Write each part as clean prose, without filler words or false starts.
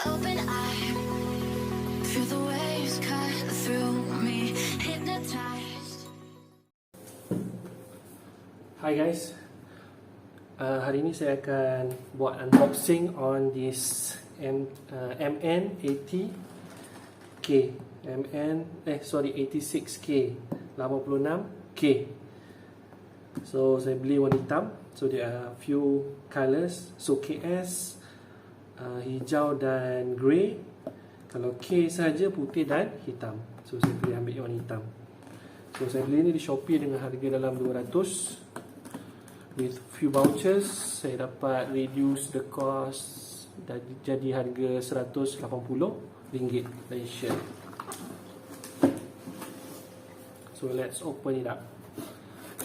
open eye. Feel the waves cut through me, hypnotized. Hi guys, hari ini saya akan buat unboxing on this MN80K, 86K, 86K. So saya beli warna hitam. So there are few colors. So KS, hijau dan grey. Kalau K saja putih dan hitam. So saya pilih ambil warna hitam. So saya beli ni di Shopee dengan harga dalam 200. With few vouchers saya dapat reduce the cost jadi harga RM180 Malaysia. So let's open it up.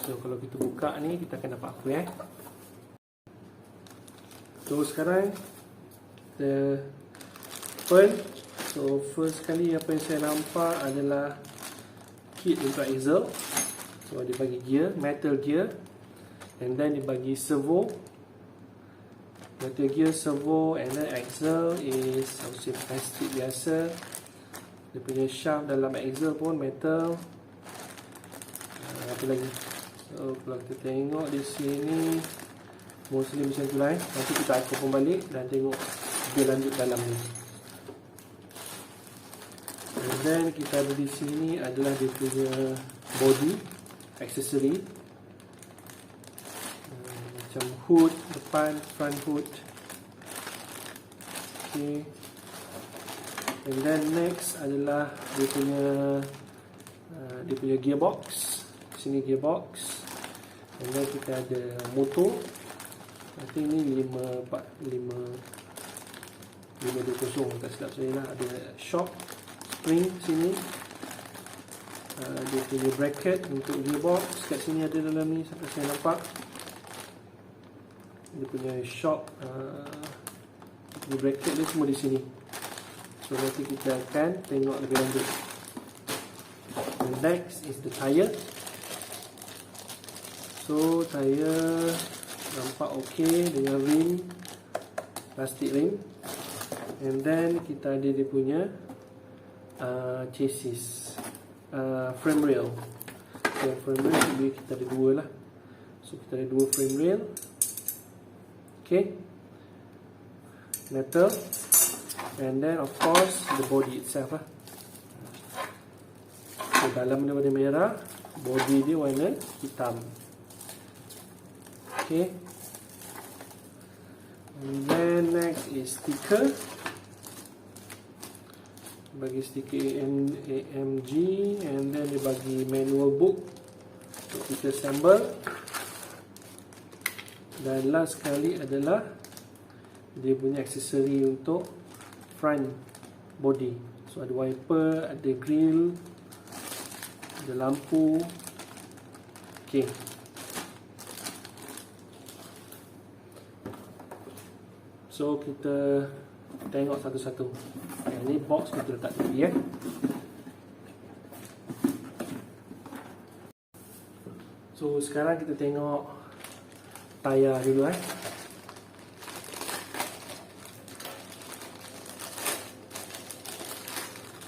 So kalau kita buka ni, kita akan dapat apa So sekarang the open. So first kali apa yang saya nampak adalah kit untuk axle. So dia bagi gear, metal gear, and then dia bagi servo, metal gear, servo, and then axle is plastik biasa. Dia punya shaft dalam axle pun metal. Apa lagi? So kalau kita tengok di sini mostly macam tu lah. Nanti kita akan pun balik dan tengok dia lanjut dalam ni. And then kita ada di sini adalah dia punya body accessory, macam hood depan, front hood. Okay. And then next adalah dia punya gearbox. Sini gearbox. And then kita ada motor. I think ni 520, tak silap saya lah. Ada shock spring sini. Dia punya bracket untuk gearbox kat sini ada dalam ni sampai saya nampak. Dia punya shock, dia bracket dia semua di sini. So nanti kita akan tengok lebih lanjut. And next is the tyre. So tyre nampak okey dengan rim, plastik rim. And then kita ada dia punya chassis, frame rail. So frame rail kita ada dua lah. So kita ada dua frame rail. Okay, metal. And then of course the body itself lah. So dalam dia warna merah, body dia warna hitam. Okay. And then next is sticker. Bagi stiker AMG, and then dia bagi manual book untuk kita assemble. Dan last sekali adalah dia punya aksesori untuk front body. So ada wiper, ada grill, ada lampu. Okay. So kita tengok satu-satu. Yang ni box kita letak tepi So sekarang kita tengok tayar dulu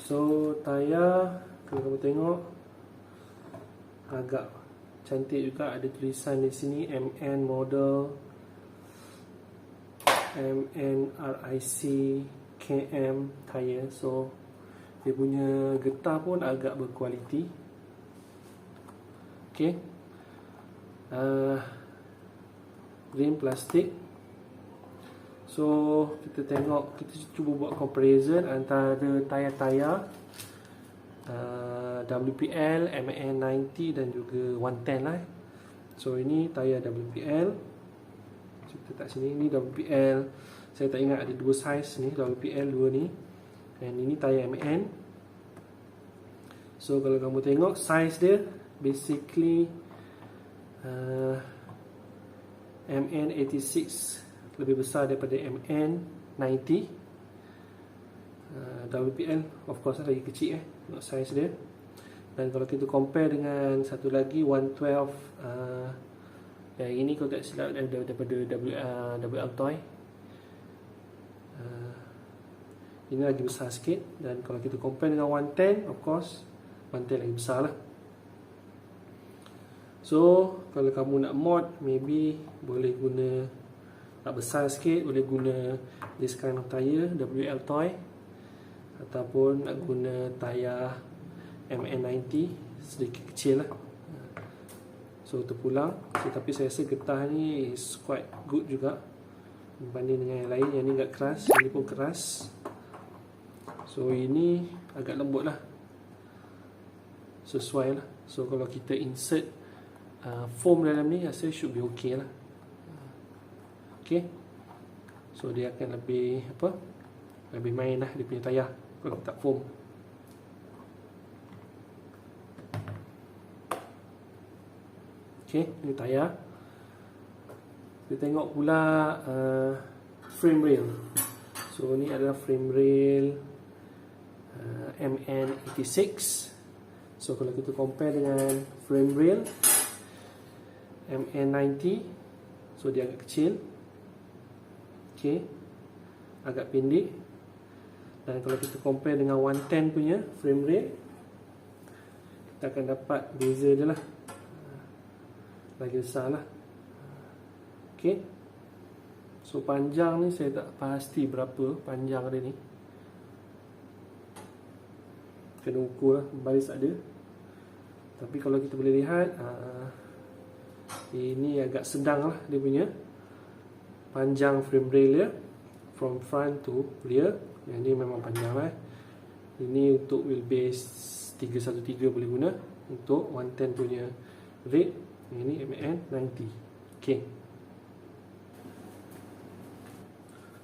So tayar kalau kamu tengok agak cantik juga, ada tulisan di sini MN model, MNRIC KM tire. So dia punya getah pun agak berkualiti. Okay. Rim plastik. So kita tengok, kita cuba buat comparison antara tayar-tayar WPL, MN90 dan juga 110 lah. So ini tayar WPL. Kita tak sini, ni WPL. Saya tak ingat ada dua size ni, WPL dua ni. Dan ini tayar MN. So kalau kamu tengok size dia basically MN86 lebih besar daripada MN90. WPL of course lagi kecil tengok size dia. Dan kalau kita compare dengan satu lagi 112, yang ini kalau tak silap daripada WL Toy. Ini lagi besar sikit. Dan kalau kita compare dengan 110, of course 110 lagi besar lah. So kalau kamu nak mod, maybe boleh guna nak besar sikit, boleh guna this kind of tire, WL Toy, ataupun nak guna tayar MN90 sedikit kecil lah. So terpulang. So, tapi saya rasa getah ni is quite good juga berbanding dengan yang lain. Yang ni agak keras, yang ni pun keras. So ini agak lembut lah, sesuai lah. So kalau kita insert foam dalam ni, rasa should be okay lah. Okay, so dia akan lebih lebih main lah dia punya tayar kalau tak foam. Okay, ini tayar. Kita tengok pula frame rail. So ni adalah frame rail MN86. So kalau kita compare dengan frame rail MN90, so dia agak kecil, okay, agak pendek. Dan kalau kita compare dengan 110 punya frame rail, kita akan dapat beza dia lah, lagi besar lah. Okay, so panjang ni saya tak pasti berapa panjang dia ni, kena ukur lah, baris ada. Tapi kalau kita boleh lihat, ini agak sedang lah dia punya panjang frame rail dia, from front to rear. Yang ni memang panjang lah. Ini untuk wheelbase 313 boleh guna. Untuk 110 punya red, ini MN90. Okay,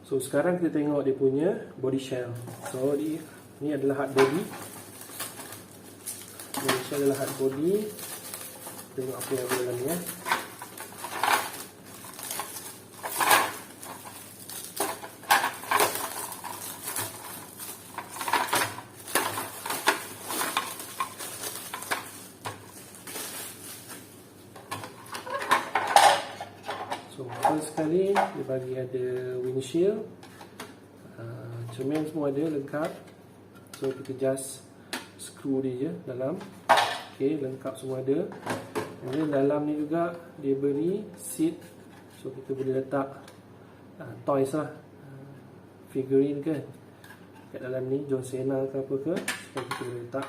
so sekarang kita tengok dia punya body shell. So ni adalah hard body. Body shell adalah hard body. Tengok apa yang ada dalam ni. So first sekali dia bagi ada windshield, cermin semua ada lengkap. So kita just screw dia je dalam. Okay, lengkap semua ada. Dan dalam ni juga dia beri seat. So kita boleh letak toys lah, figurine ke kat dalam ni, John Cena ke apa ke. So kita boleh letak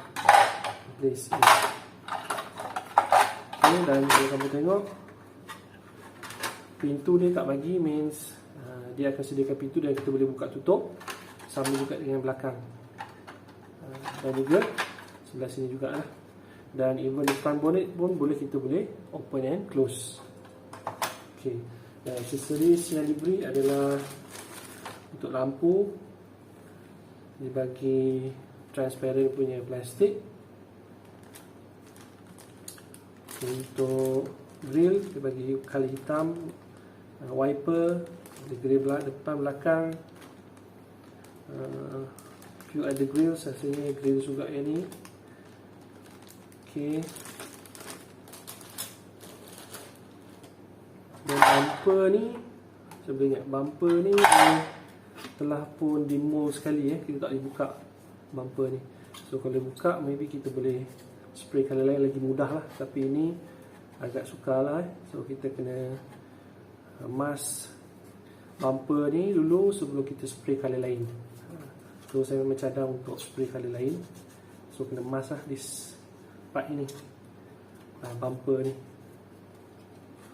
place ni. Okay, dan kalau kamu tengok pintu ni tak bagi, means dia akan sediakan pintu dan kita boleh buka tutup. Sama juga dengan belakang, dan juga sebelah sini juga lah. Dan even depan bonnet pun kita boleh open and close. Okay, dan aksesoris yang diberi adalah untuk lampu, dibagi transparent punya plastik. Untuk grill dia bagi color hitam. Wiper, ada grill depan belakang, few other grills, rasanya grill juga yang ni. Okay, dan bumper ni, saya boleh ingat bumper ni telah pun demo sekali, kita tak boleh buka bumper ni. So kalau buka, maybe kita boleh spray colour lain, lagi mudah lah. Tapi ini agak sukar lah. So kita kena mask bumper ni dulu sebelum kita spray colour lain. So saya memang cadang untuk spray colour lain. So kena mask lah this part ini, bumper ni,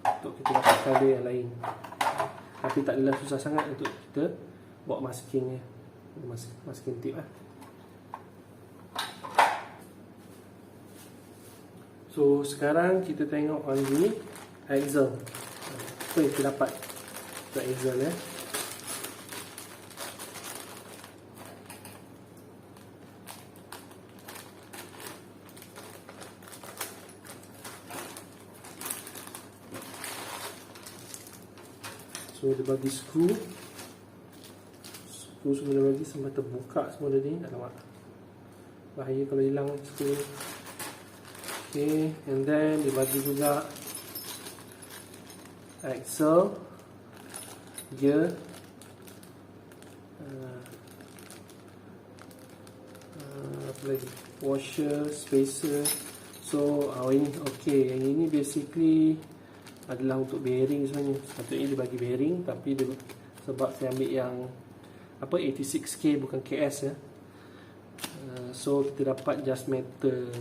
untuk kita dapat colour yang lain. Tapi tak adalah susah sangat untuk kita buat masking ni, masking tip lah. So sekarang kita tengok on the axle. Apa yang kita dapat untuk axle ya. So dia bagi skru semua dia bagi, sampai terbuka semua tadi. Alamak, bahaya kalau hilang skru. Okay, and then dia bagi juga axle, gear, Apa lagi, washer, spacer. So ini okey, yang ini basically adalah untuk bearing sebenarnya. Sepatutnya dia bagi bearing, tapi dia, sebab saya ambil yang 86K bukan KS ya. So kita dapat just metal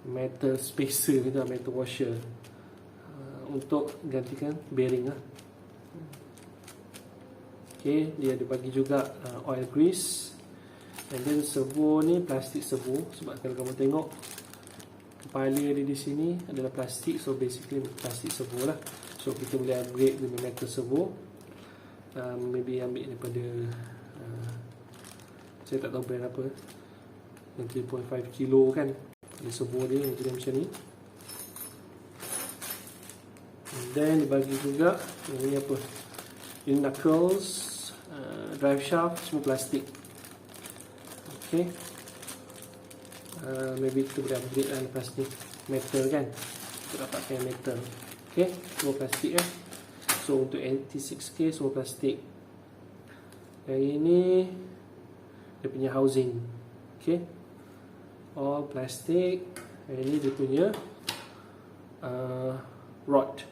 metal spacer gitu, metal washer untuk gantikan bearing lah. Okay, dia ada bagi juga oil grease. And then servo ni plastik servo, sebab kalau kamu tengok kepala dia di sini adalah plastik, so basically plastik servo lah. So kita boleh upgrade dengan metal servo. Maybe ambil daripada saya tak tahu brand apa, yang 3.5 kilo kan, dia servo dia yang jadi macam ni. And then dibagi juga yang ni apa, ini knuckles, drive shaft, semua plastik. Okay, maybe kita boleh upgrade lah lepas ni, metal kan, kita dapatkan metal. Okay, semua plastik kan. So untuk 86K semua plastik. Yang ini dia punya housing. Okay, all plastik. Yang ini dia punya rod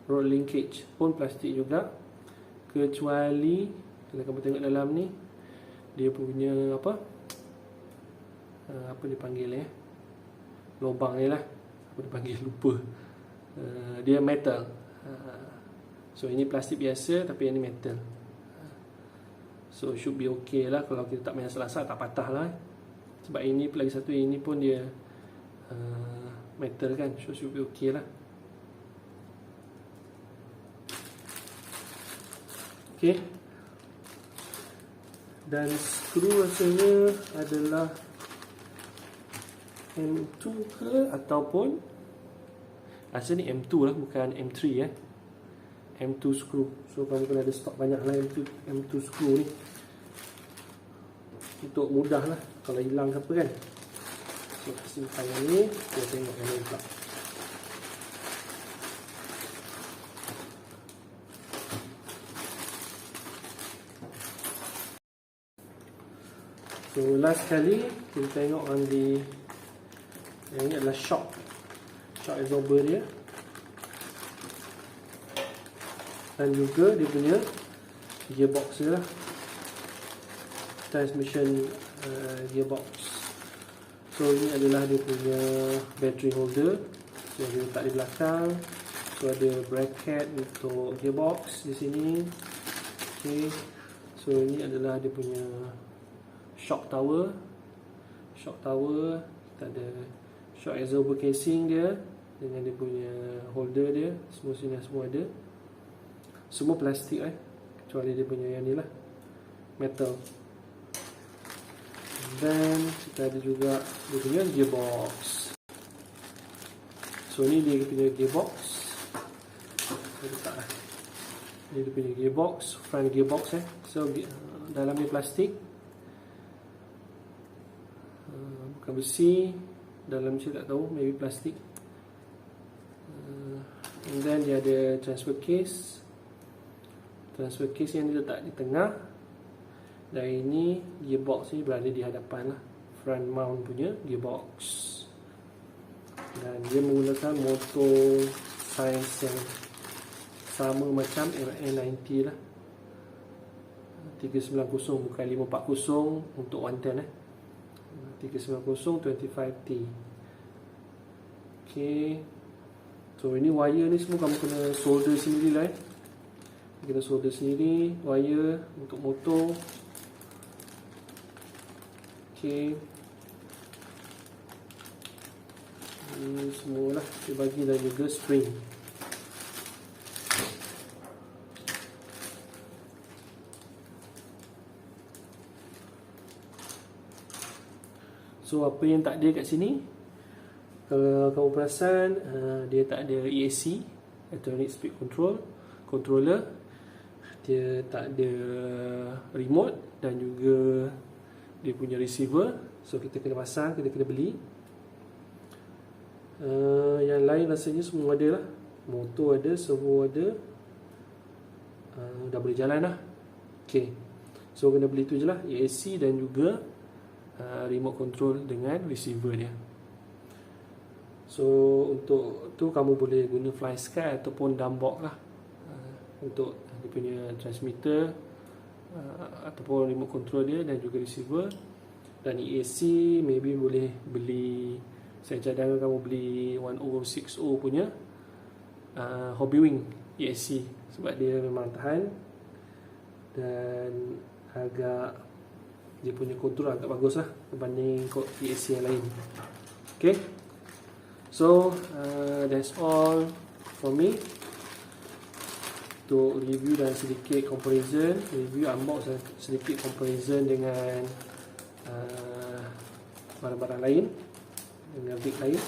linkage pun plastik juga, kecuali kalau kamu tengok dalam ni dia punya apa dipanggil lubang ni lah, apa dipanggil, lupa. Dia metal. So ini plastik biasa, tapi yang ni metal. So should be okay lah, kalau kita tak main asal-asal tak patah lah. Sebab ini lagi satu, ini pun dia metal kan, so should be okay lah. Okay, dan skru rasanya adalah M2 ke, ataupun rasanya ni M2 lah, bukan M3 ya. M2 skru. So kamu kena ada stok banyak lah M2 skru ni, untuk mudah lah kalau hilang ke apa kan. So simpan yang ni, kita tengok yang ni pula. So last kali kita tengok on the, yang ini adalah shock absorber dia, dan juga dia punya gearbox dia lah, transmission gearbox. So ini adalah dia punya battery holder yang dia letak di belakang. So ada bracket untuk gearbox di sini. Okay, so ini adalah dia punya shock tower. Kita ada shock absorber casing dia dengan dia punya holder dia, semua sini semua ada. Semua plastik kecuali dia punya yang ni lah, metal. Dan kita ada juga dia punya gearbox. So ni dia punya gearbox. Saya letak lah. Ni dia punya gearbox, front gearbox So dalam ni plastik, bukan besi. Dalam saya tak tahu, maybe plastik. And then dia ada transfer case yang diletak di tengah. Dan ini gearbox ni berada di hadapan lah, front mount punya gearbox. Dan dia menggunakan motor saiz yang sama macam MN90 lah, 390 bukan 540 untuk 110 390 25T. Okay, so ini wire ni semua kamu kena solder sendiri lah Kita solder sendiri wire untuk motor. Okay, ini semualah dia bagi, dan juga spring. So apa yang tak ada kat sini, kalau kamu perasan, dia tak ada ESC, Electronic Speed Controller. Dia tak ada remote, dan juga dia punya receiver. So kita kena pasang, kita kena beli. Yang lain rasanya semua ada lah. Motor ada, servo ada, dah boleh jalan lah. Okay, So kena beli tu je lah, ESC dan juga remote control dengan receiver dia. So untuk tu kamu boleh guna FlySky ataupun Dumbok lah untuk dia punya transmitter ataupun remote control dia dan juga receiver. Dan ESC maybe boleh beli, saya cadangkan kamu beli 1060 punya Hobbywing ESC sebab dia memang tahan dan dia punya kontrol agak bagus lah berbanding ESC yang lain. Okay, so that's all for me untuk review dan sedikit comparison, unbox dan sedikit comparison dengan barang-barang lain, dengan big lain.